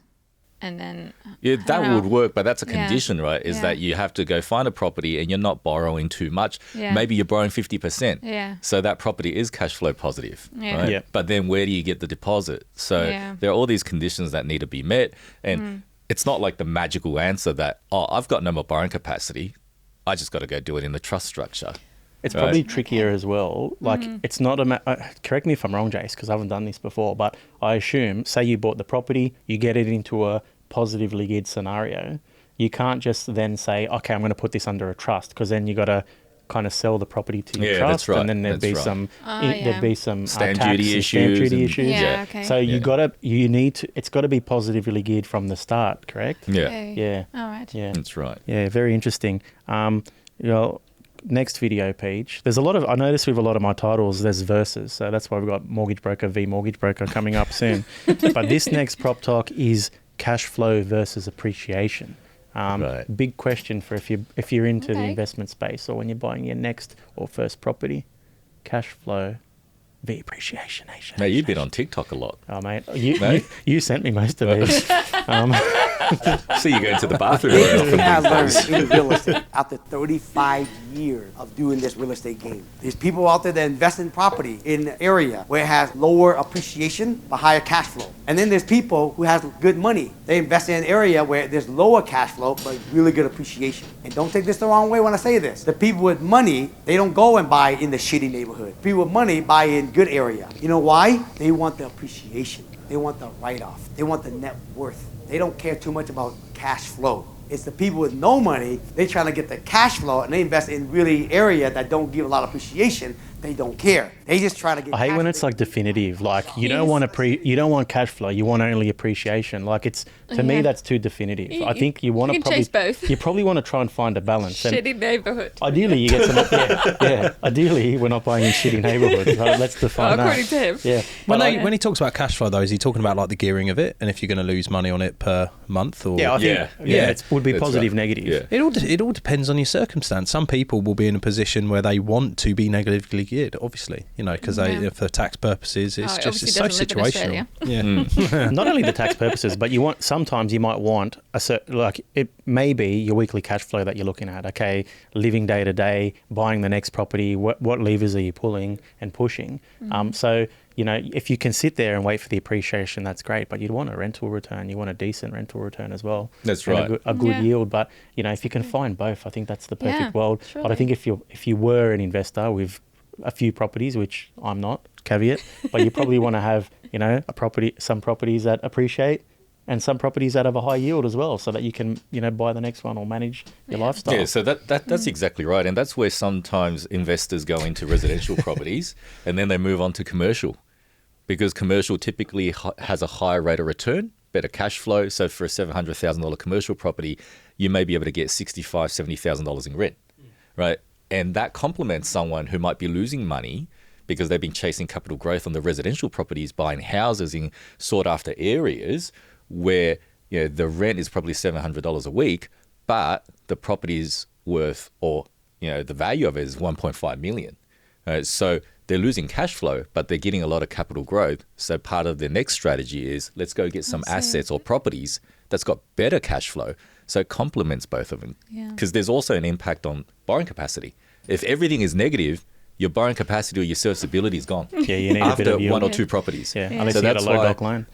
And then that would work, but that's a condition, right? Is Yeah. that you have to go find a property and you're not borrowing too much. Yeah. Maybe you're borrowing 50%. Yeah. So that property is cash flow positive. Yeah. Right? Yeah. But then where do you get the deposit? So there are all these conditions that need to be met. And it's not like the magical answer that, I've got no more borrowing capacity. I just got to go do it in the trust structure. It's probably trickier as well. Like it's not correct me if I'm wrong, Jace, because I haven't done this before, but I assume, say you bought the property, you get it into a positively geared scenario, you can't just then say, okay, I'm going to put this under a trust, because then you got to kind of sell the property to your trust, that's right. and then there'd be some Stamp tax duty and issues. Stamp duty issues. Yeah, okay. So it's got to be positively geared from the start, correct? Yeah. Okay. Yeah. All right. Yeah. That's right. Yeah, very interesting. Next video page. There's I notice with a lot of my titles, there's verses. So that's why we've got Mortgage Broker v Mortgage Broker coming up soon. But this next prop talk is cash flow versus appreciation. Big question for if you're into the investment space or when you're buying your next or first property. Cash flow v appreciation. Mate, you've been on TikTok a lot. Oh, mate. You sent me most of these. So you go into the bathroom. This thing I learned in real estate after 35 years of doing this real estate game. There's people out there that invest in property in an area where it has lower appreciation but higher cash flow. And then there's people who have good money. They invest in an area where there's lower cash flow but really good appreciation. And don't take this the wrong way when I say this. The people with money, they don't go and buy in the shitty neighborhood. People with money buy in good area. You know why? They want the appreciation. They want the write-off. They want the net worth. They don't care too much about cash flow. It's the people with no money, they trying to get the cash flow and they invest in really area that don't give a lot of appreciation. They don't care. They just try to get. I hate when it's like definitive. Like you don't want cash flow. You want only appreciation. Like to me that's too definitive. I think you want to probably chase both. You probably want to try and find a balance. Shitty neighborhood. Ideally, you get some. Ideally, we're not buying in shitty neighborhoods. So let's define that. According to him. Yeah. When he talks about cash flow, though, is he talking about like the gearing of it, and if you're going to lose money on it per month, or I think it would be positive, negative. Yeah. It all depends on your circumstance. Some people will be in a position where they want to be negatively geared, obviously, because for tax purposes, it's obviously so doesn't live in situational. Australia. Yeah. Not only the tax purposes, but sometimes you might want a certain, like it may be your weekly cash flow that you're looking at. Okay, living day to day, buying the next property. What levers are you pulling and pushing? So if you can sit there and wait for the appreciation, that's great. But you'd want a rental return. You want a decent rental return as well. That's and right. A good yield. But if you can find both, I think that's the perfect world. Surely. But I think if you were an investor with a few properties, which I'm not, caveat, but you probably want to have some properties that appreciate and some properties that have a high yield as well, so that you can buy the next one or manage your lifestyle. Yeah, so that's exactly right, and that's where sometimes investors go into residential properties and then they move on to commercial, because commercial typically has a higher rate of return, better cash flow. So for a $700,000 commercial property, you may be able to get $65,000, $70,000 in rent, right? And that complements someone who might be losing money because they've been chasing capital growth on the residential properties, buying houses in sought after areas where the rent is probably $700 a week, but the property's worth, or the value of it is $1.5 million. So they're losing cash flow, but they're getting a lot of capital growth. So part of their next strategy is, let's go get some assets or properties that's got better cash flow. So it complements both of them. Because there's also an impact on borrowing capacity. If everything is negative, your borrowing capacity or your serviceability is gone. Yeah, you need after a bit of yield. one or two properties. Yeah, unless so you get a that's low why, doc loan.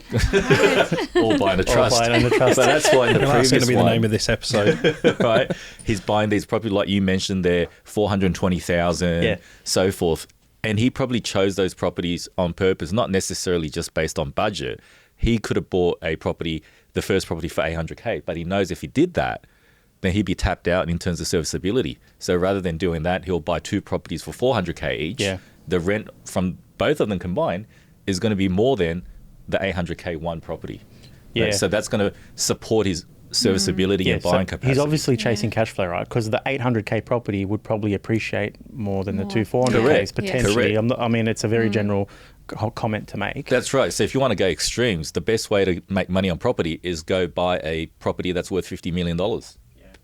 or buying a trust. Or buying a trust. But that's why in the That's previous going to be the one, name of this episode. right? He's buying these properties like you mentioned there, 420,000, so forth. And he probably chose those properties on purpose, not necessarily just based on budget. He could have bought a property, the first property, for $800K, but he knows if he did that, then he'd be tapped out in terms of serviceability. So rather than doing that, he'll buy two properties for $400K each. Yeah. The rent from both of them combined is going to be more than the $800K one property. Yeah. Right? So that's going to support his serviceability and buying capacity. He's obviously chasing cash flow, right? Because the $800K property would probably appreciate more than the two $400Ks potentially. Correct. It's a very general comment to make. That's right. So if you want to go extremes, the best way to make money on property is go buy a property that's worth $50 million.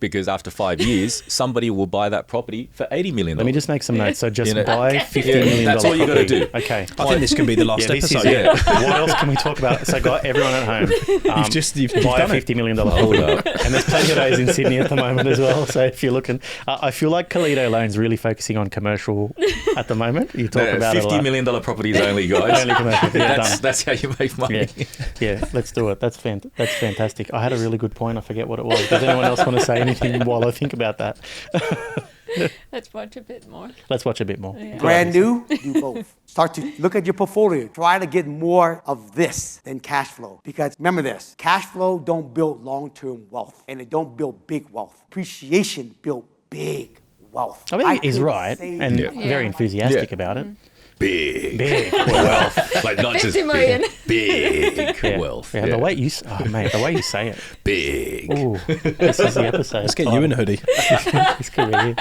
Because after 5 years, somebody will buy that property for $80 million. Let me just make some notes. So just buy $50 million. That's all you got to do. Okay. I think this can be the last episode. What else can we talk about? So, guys, everyone at home, you've buy a done it. $50 million property. And there's plenty of those in Sydney at the moment as well. So if you're looking, I feel like Kalido Loan's really focusing on commercial at the moment. You talk about $50 million properties only, guys. Only commercial. That's how you make money. Yeah, let's do it. That's fantastic. I had a really good point. I forget what it was. Does anyone else want to say anything while I think about that? Let's watch a bit more. Yeah. Brand new, do both. Start to look at your portfolio. Try to get more of this than cash flow. Because remember this, cash flow don't build long-term wealth, and it don't build big wealth. Appreciation build big wealth. I think he's right and very enthusiastic about it. Big wealth. Like not just million. big wealth. Yeah, the way you say it. Big. Ooh, this is the episode. Let's get you in a hoodie. His career.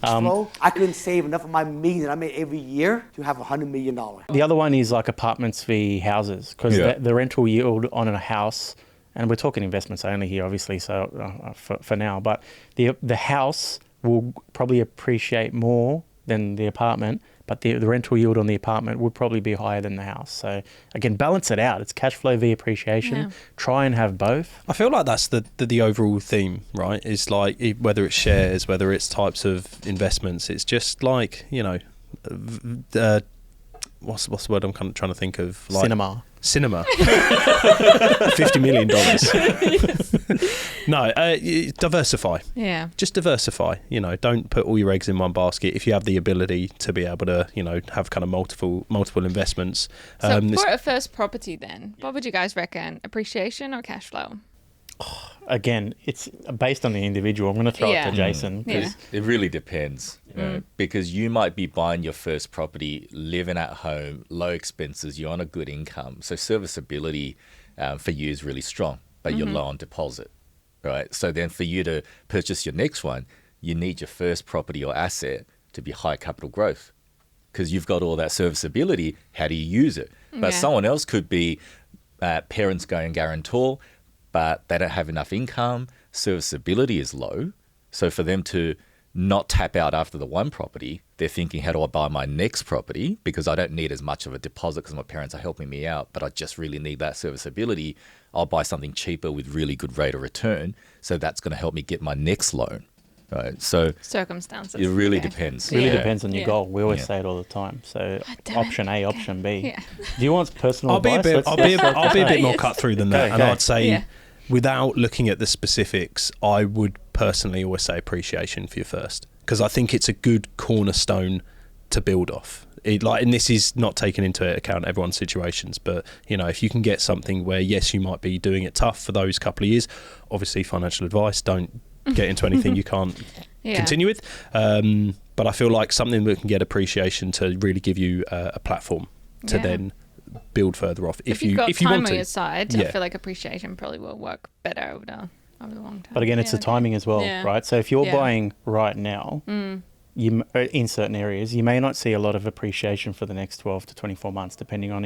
I couldn't save enough of my millions that I made every year to have $100 million. The other one is like apartments v houses, because the rental yield on a house, and we're talking investments only here, obviously, so for now, but the house will probably appreciate more than the apartment, but the rental yield on the apartment would probably be higher than the house. So again, balance it out. It's cash flow v appreciation. Yeah. Try and have both. I feel like that's the overall theme, right? It's like whether it's shares, whether it's types of investments, it's just like, what's the word I'm kind of trying to think of? Like, Cinema. $50 million. No, diversify. Yeah. Just diversify. Don't put all your eggs in one basket. If you have the ability to be able to, have kind of multiple investments. So for a first property then, what would you guys reckon? Appreciation or cash flow? Again, it's based on the individual. I'm going to throw it to Jason. It really depends. Because you might be buying your first property, living at home, low expenses, you're on a good income. So serviceability for you is really strong, but you're low on deposit, right? So then for you to purchase your next one, you need your first property or asset to be high capital growth, because you've got all that serviceability. How do you use it? But someone else could be parents going guarantor, but they don't have enough income. Serviceability is low. So for them to not tap out after the one property. They're thinking, how do I buy my next property? Because I don't need as much of a deposit because my parents are helping me out, but I just really need that serviceability. I'll buy something cheaper with really good rate of return. So that's going to help me get my next loan. Right. So circumstances. It really depends. Really depends on your goal. We always say it all the time. So option A, option B. Do you want personal advice? I'll be a bit more cut through than that. And I'd say, without looking at the specifics, I would personally always say appreciation for your first, because I think it's a good cornerstone to build off. And this is not taking into account everyone's situations, but if you can get something where, yes, you might be doing it tough for those couple of years, obviously financial advice, don't get into anything you can't continue with. But I feel like something that can get appreciation to really give you a platform to then build further off. If you've got time on your side, I feel like appreciation probably will work better over the long term. But again, it's the timing as well, right? So if you're buying right now, you in certain areas, you may not see a lot of appreciation for the next 12 to 24 months, depending on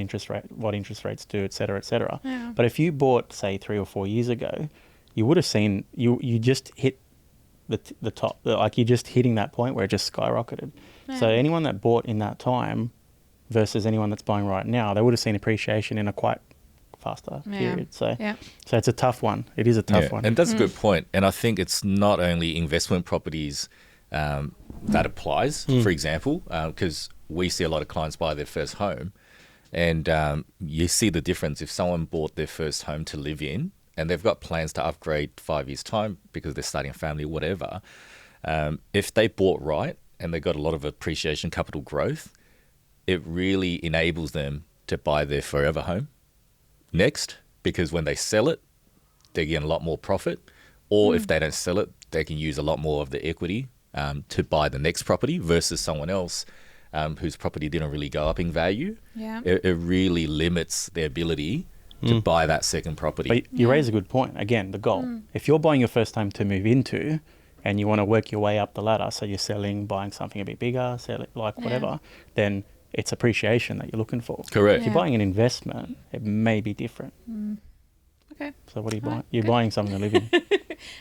what interest rates do, et cetera, et cetera. Yeah. But if you bought, say, 3 or 4 years ago, you would have seen you just hit the top, like you're just hitting that point where it just skyrocketed. So anyone that bought in that time versus anyone that's buying right now, they would have seen appreciation in a quite faster period. So it's a tough one. It is a tough one. And that's a good point. And I think it's not only investment properties that applies, for example, because we see a lot of clients buy their first home, and you see the difference if someone bought their first home to live in and they've got plans to upgrade 5 years' time because they're starting a family or whatever. If they bought right and they got a lot of appreciation capital growth, it really enables them to buy their forever home next, because when they sell it, they get a lot more profit. Or if they don't sell it, they can use a lot more of the equity to buy the next property versus someone else whose property didn't really go up in value. Yeah. It really limits their ability to buy that second property. But you raise a good point. Again, the goal. If you're buying your first home to move into and you want to work your way up the ladder, so you're selling, buying something a bit bigger, sell it, like whatever, then it's appreciation that you're looking for. Correct. If you're buying an investment, it may be different. Okay. So what are you buying? You're buying something to live in.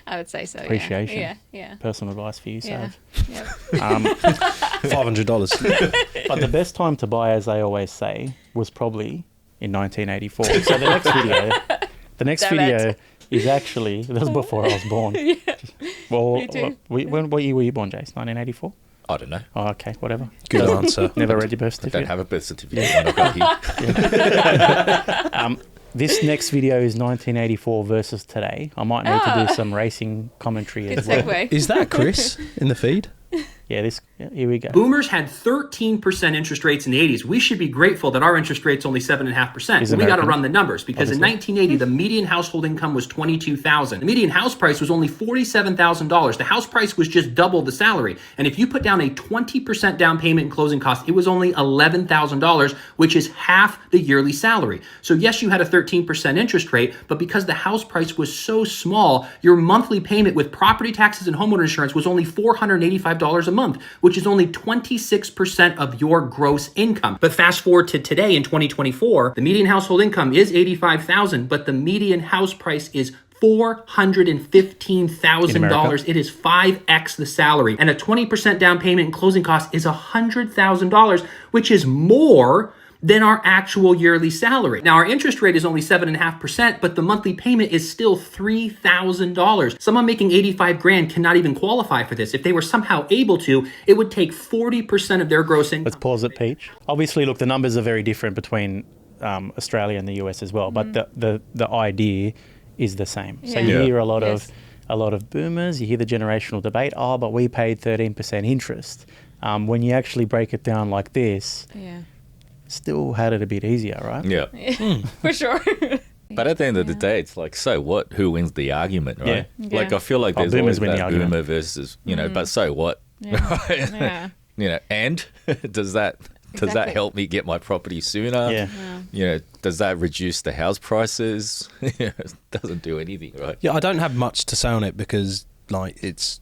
I would say so. Appreciation. Yeah. Personal advice for you, Sav. Yep. $500. But the best time to buy, as they always say, was probably in 1984. So the next video is actually, that was before I was born. Well, Me too. What year were you born, Jace? 1984? I don't know. Oh, okay, whatever. Good answer. Never read your birth I certificate. don't have a birth certificate when I got here. This next video is 1984 versus today. I might need to do some racing commentary Good as well. segue. Is that Chris in the feed? Yeah, here we go. Boomers had 13% interest rates in the 80s. We should be grateful that our interest rate's only 7.5%. He's We got to American, run the numbers because in obviously. 1980, the median household income was $22,000. The median house price was only $47,000. The house price was just double the salary. And if you put down a 20% down payment and closing costs, it was only $11,000, which is half the yearly salary. So yes, you had a 13% interest rate, but because the house price was so small, your monthly payment with property taxes and homeowner insurance was only $485 a month, which is only 26% of your gross income. But fast forward to today in 2024, the median household income is $85,000, but the median house price is $415,000. It is 5x the salary. And a 20% down payment and closing cost is $100,000, which is more than our actual yearly salary. Now, our interest rate is only 7.5%, but the monthly payment is still $3,000. Someone making 85 grand cannot even qualify for this. If they were somehow able to, it would take 40% of their gross income. Let's pause it, Peach. Obviously, look, the numbers are very different between Australia and the US as well, but the idea is the same. So you hear a lot of boomers, you hear the generational debate, but we paid 13% interest. When you actually break it down like this, still had it a bit easier, right? Yeah. For sure. But at the end of the day, it's like, so what? Who wins the argument, right? Yeah. Like, I feel like there's boomers always win the that argument. boomer versus, but so what? Yeah. And does that Exactly. help me get my property sooner? Yeah. Does that reduce the house prices? It doesn't do anything, right? Yeah, I don't have much to say on it because, like, it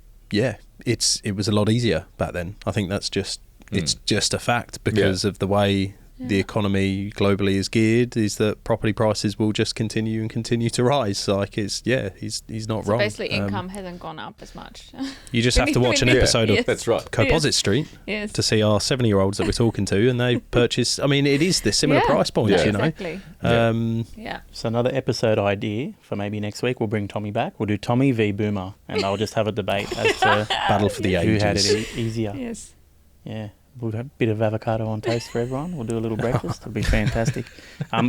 was a lot easier back then. I think that's just it's just a fact because of the way the economy globally is geared, is that property prices will just continue to rise. Like he's not So wrong. basically, income hasn't gone up as much. You just have to watch an episode of That's right. Composite Street Yes. to see our 70-year-olds that we're talking to, and they purchase. I mean, it is the similar price points, you know. Exactly. Yeah. So another episode idea for maybe next week. We'll bring Tommy back. We'll do Tommy v Boomer, and they'll just have a debate as to Battle for the who ages. had it easier. Yes. Yeah. We'll have a bit of avocado on toast for everyone. We'll do a little breakfast. It'll be fantastic.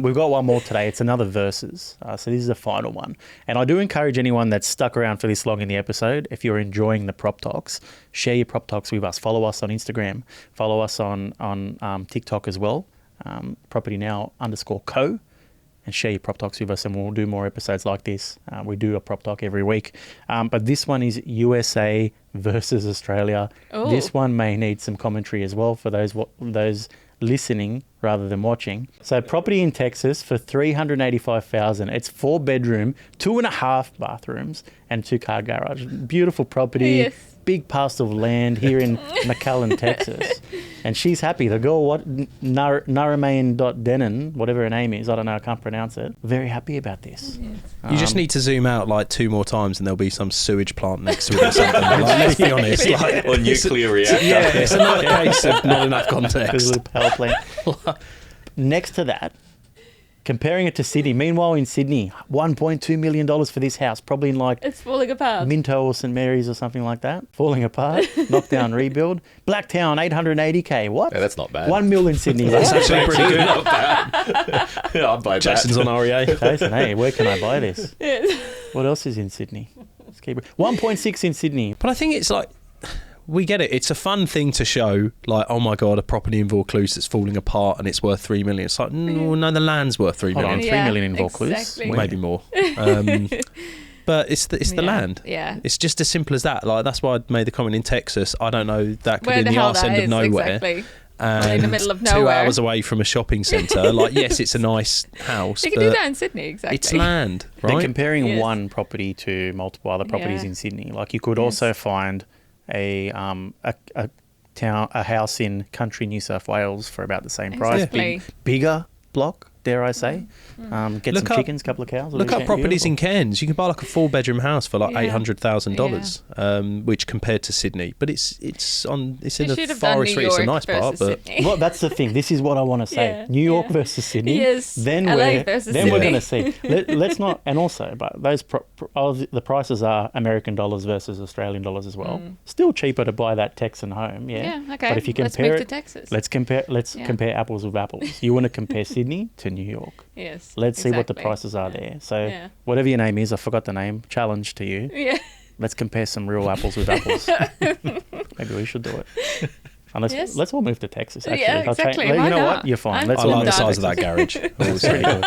We've got one more today. It's another versus. So this is the final one. And I do encourage anyone that's stuck around for this long in the episode, if you're enjoying the Prop Talks, share your Prop Talks with us. Follow us on Instagram. Follow us on TikTok as well, propertynow_co. And share your Prop Talks with us, and we'll do more episodes like this. We do a Prop Talk every week. But this one is USA versus Australia. Ooh. This one may need some commentary as well for those listening rather than watching. So property in Texas for $385,000. It's 4-bedroom, 2.5 bathrooms, and 2-car garage. Beautiful property. Yes. Big parcel of land here in McAllen, Texas. And she's happy. The girl, Naramain.Denon, whatever her name is, I don't know, I can't pronounce it. Very happy about this. Yes. You just need to zoom out like 2 more times, and there'll be some sewage plant next to it or something. Like, let's be honest. Like, Or nuclear reactor. yeah, it's another case of not enough There's a context. little power plant. Next to that, comparing it to Sydney. Meanwhile, in Sydney, $1.2 million for this house, probably in like It's falling apart. Minto or St Mary's or something like that. Falling apart. Knockdown rebuild. Blacktown, $880K. What? Yeah, that's not bad. $1 million in Sydney. That's actually pretty good. Not bad. I'll buy Jason's that. on REA. Jason, hey, where can I buy this? Yes. What else is in Sydney? Let's keep it. 1.6 in Sydney. But I think it's like, we get it. It's a fun thing to show, like, oh my God, a property in Vaucluse that's falling apart and it's worth $3 million. It's like, no, the land's worth $3 Hold on, million. $3 million in Vaucluse. Exactly. Maybe more. But it's the land. Yeah. It's just as simple as that. Like, that's why I made the comment in Texas. I don't know, that could Where be the in the hell arse that end of is, nowhere. exactly. And in the middle of 2 nowhere. hours away from a shopping centre. Like, yes, it's a nice house, You can do but that in Sydney, exactly. it's land, They're right? comparing Yes. one property to multiple other properties Yeah. in Sydney. Like you could also find a house in country New South Wales for about the same price. Exactly. Bigger block, dare I say. Get Look some up- chickens, couple of cows. Look up properties in Cairns. You can buy like a 4-bedroom house for like Yeah. $800,000, which compared to Sydney, but it's in They the should have done forest New street. It's a York nice part, versus but Sydney. Well, that's the thing. This is what I want to say. Yeah, New York yeah. versus Sydney. Yes, Then LA versus then we're Sydney. going to see. Let's not. And also, but those the prices are American dollars versus Australian dollars as well. Still cheaper to buy that Texan home. Yeah. Yeah, okay. But if you Let's compare move to it, Texas. let's compare. Let's Yeah. compare apples with apples. You want to compare Sydney to New York. Yes. Let's see what the exactly. prices are there. So Yeah. whatever your name is, I forgot the name. Challenge to you. Yeah. Let's compare some real apples with apples. Maybe we should do it. And Yes. let's all move to Texas. Actually, Yeah, I'll change- exactly. You Why know not? what? You're fine. I'm Let's I all all like move the to done. size of that garage. It's pretty cool.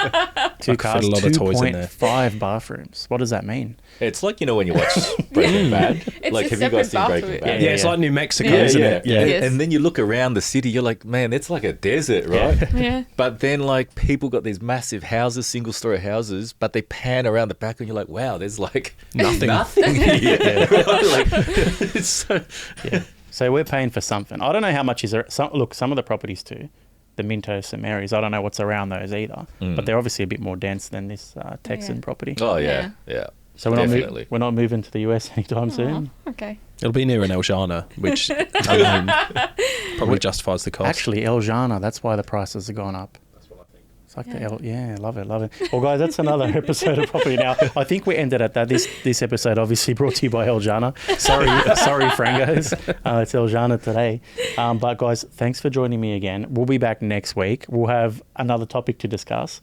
Two I could cars, fit a lot of toys in there. 2.5 bathrooms. What does that mean? It's like, when you watch Breaking Bad. It's Like, a have you guys seen separate Breaking bathroom. Bad? Yeah, it's like New Mexico, Yeah, isn't yeah. it? Yeah. Yes. And then you look around the city, you're like, man, it's like a desert, right? Yeah. But then, like, people got these massive houses, single-story houses, but they pan around the back, and you're like, wow, there's like Nothing. here. Like, it's so. Yeah. So we're paying for something. I don't know how much is there. Look, some of the properties too, the Minto, St Mary's, I don't know what's around those either. But they're obviously a bit more dense than this Texan property. Oh yeah, yeah. So we're definitely. we're not moving to the US anytime soon. Okay. It'll be near an El Jana, which alone probably justifies the cost. Actually, El Jana, that's why the prices have gone up. It's like love it. Well, guys, that's another episode of Property Now. I think we ended at that. This episode obviously brought to you by El Jana. Sorry, Frangos. It's El Jana today. But guys, thanks for joining me again. We'll be back next week. We'll have another topic to discuss.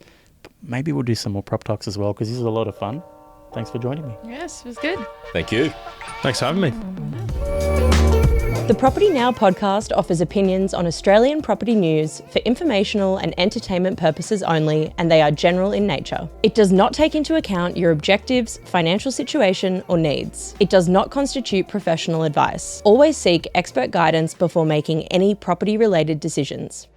Maybe we'll do some more prop talks as well because this is a lot of fun. Thanks for joining me. Yes, it was good. Thank you. Thanks for having me. The Property Now podcast offers opinions on Australian property news for informational and entertainment purposes only, and they are general in nature. It does not take into account your objectives, financial situation, or needs. It does not constitute professional advice. Always seek expert guidance before making any property-related decisions.